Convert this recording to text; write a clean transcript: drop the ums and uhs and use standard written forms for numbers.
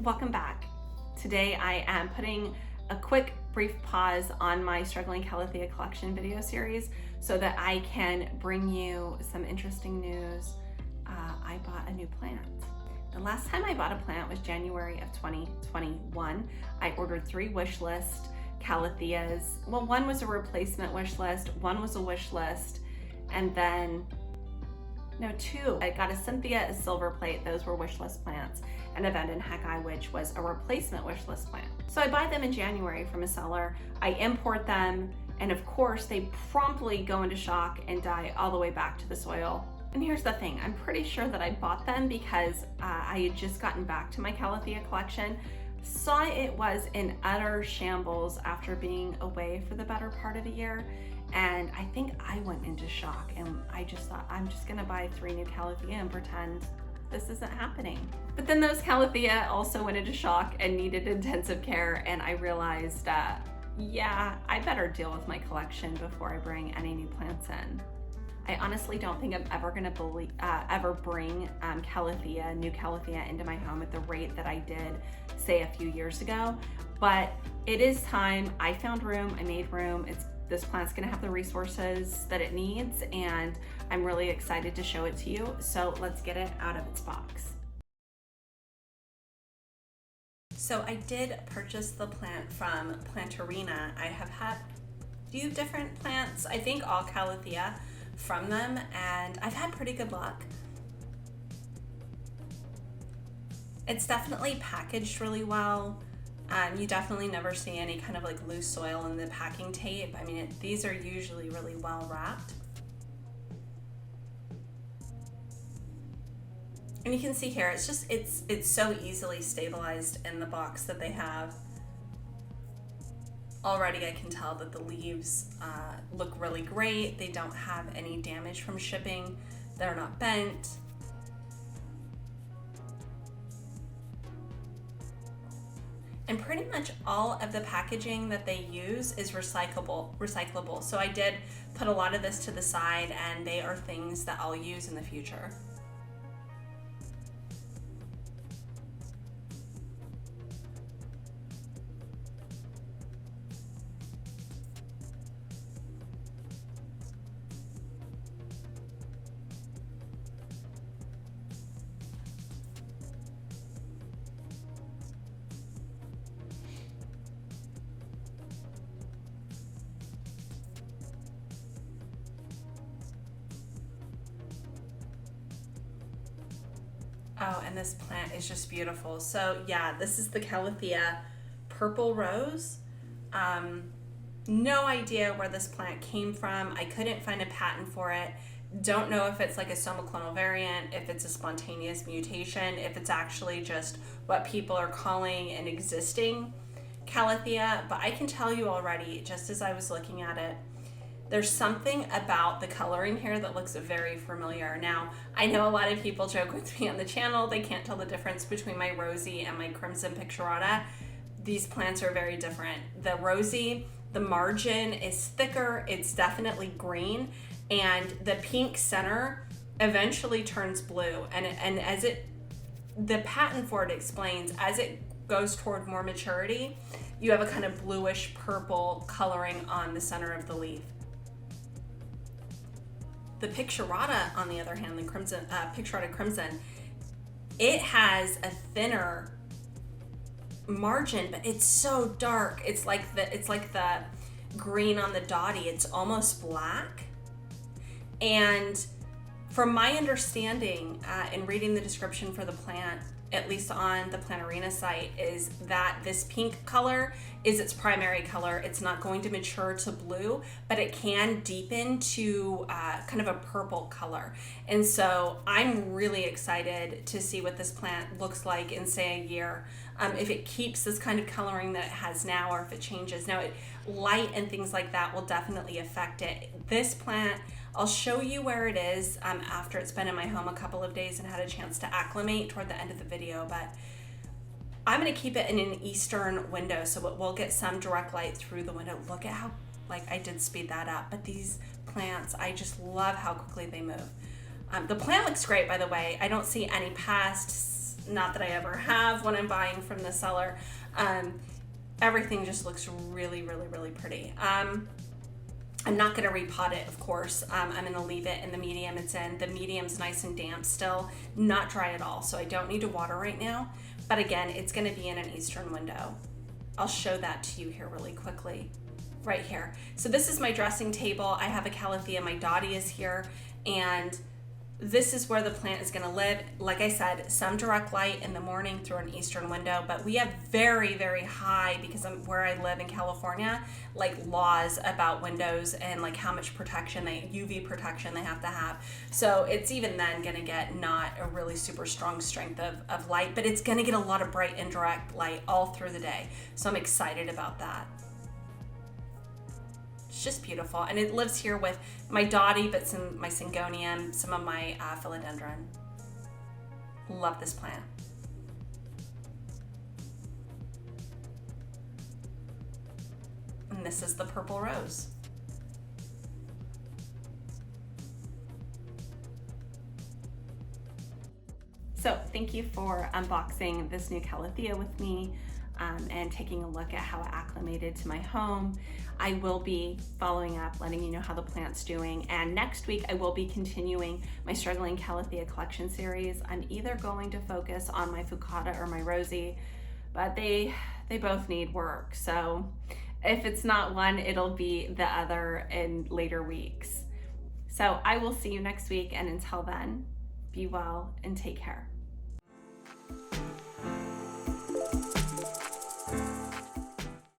Welcome back. Today I am putting a quick brief pause on my Struggling Calathea collection video series so that I can bring you some interesting news. I bought a new plant. The last time I bought a plant was January of 2021. I ordered 3 wish list Calatheas. Well, one was a replacement wish list, one was a wish list, and then no, 2. I got a Cynthia, a silver plate, those were wish list plants, and a Venden Heckai, which was a replacement wish list plant. So I buy them in January from a seller, I import them, and of course they promptly go into shock and die all the way back to the soil. And here's the thing, I'm pretty sure that I bought them because I had just gotten back to my Calathea collection, saw it was in utter shambles after being away for the better part of a year, and I think I went into shock and I just thought, I'm just gonna buy 3 new Calathea and pretend this isn't happening. But then those Calathea also went into shock and needed intensive care, and I realized, yeah, I better deal with my collection before I bring any new plants in. I honestly don't think I'm ever gonna ever bring new Calathea into my home at the rate that I did, say, a few years ago. But it is time. I found room, I made room. This plant's gonna have the resources that it needs, and I'm really excited to show it to you. So let's get it out of its box. So I did purchase the plant from Plantarina. I have had a few different plants, I think all Calathea, from them, and I've had pretty good luck. It's definitely packaged really well. You definitely never see any kind of like loose soil in the packing tape. I mean, these are usually really well wrapped. And you can see here, it's so easily stabilized in the box that they have. Already I can tell that the leaves look really great. They don't have any damage from shipping. They're not bent. And pretty much all of the packaging that they use is recyclable. So I did put a lot of this to the side, and they are things that I'll use in the future. Oh, and this plant is just beautiful. So yeah, this is the Calathea Purple Rose. No idea where this plant came from. I couldn't find a patent for it. Don't know if it's like a somoclonal variant, if it's a spontaneous mutation, if it's actually just what people are calling an existing Calathea. But I can tell you already, just as I was looking at it, there's something about the coloring here that looks very familiar. Now, I know a lot of people joke with me on the channel, they can't tell the difference between my rosy and my crimson picturata. These plants are very different. The rosy, the margin is thicker, it's definitely green, and the pink center eventually turns blue. And as the patent for it explains, as it goes toward more maturity, you have a kind of bluish purple coloring on the center of the leaf. The picturata, on the other hand, the crimson, picturata crimson, it has a thinner margin, but it's so dark. It's like the green on the dotty. It's almost black. And from my understanding, in reading the description for the plant, at least on the Plantarina site, is that this pink color is its primary color. It's not going to mature to blue, but it can deepen to kind of a purple color. And so I'm really excited to see what this plant looks like in, say, a year. If it keeps this kind of coloring that it has now, or if it changes. Now, light and things like that will definitely affect it. This plant, I'll show you where it is after it's been in my home a couple of days and had a chance to acclimate toward the end of the video, but I'm gonna keep it in an eastern window so we'll get some direct light through the window. Look at how, like, I did speed that up, but these plants, I just love how quickly they move. The plant looks great, by the way. I don't see any past not that I ever have when I'm buying from the seller. Everything just looks really, really, really pretty. I'm not gonna repot it, of course. I'm gonna leave it in the medium it's in. The medium's nice and damp still, not dry at all, so I don't need to water right now. But again, it's gonna be in an eastern window. I'll show that to you here really quickly, right here. So this is my dressing table. I have a Calathea, my Dottie is here, and this is where the plant is gonna live. Like I said, some direct light in the morning through an eastern window, but we have very, very high, because I'm where I live in California, like laws about windows and like how much protection UV protection they have to have. So it's even then gonna get not a really super strong strength of light, but it's gonna get a lot of bright indirect light all through the day. So I'm excited about that. It's just beautiful, and it lives here with my Dottie, but my Syngonium, some of my philodendron. Love this plant. And this is the purple rose. So thank you for unboxing this new Calathea with me. And taking a look at how it acclimated to my home. I will be following up, letting you know how the plant's doing. And next week I will be continuing my Struggling Calathea collection series. I'm either going to focus on my Fucata or my Rosie, but they both need work. So if it's not one, it'll be the other in later weeks. So I will see you next week, and until then, be well and take care.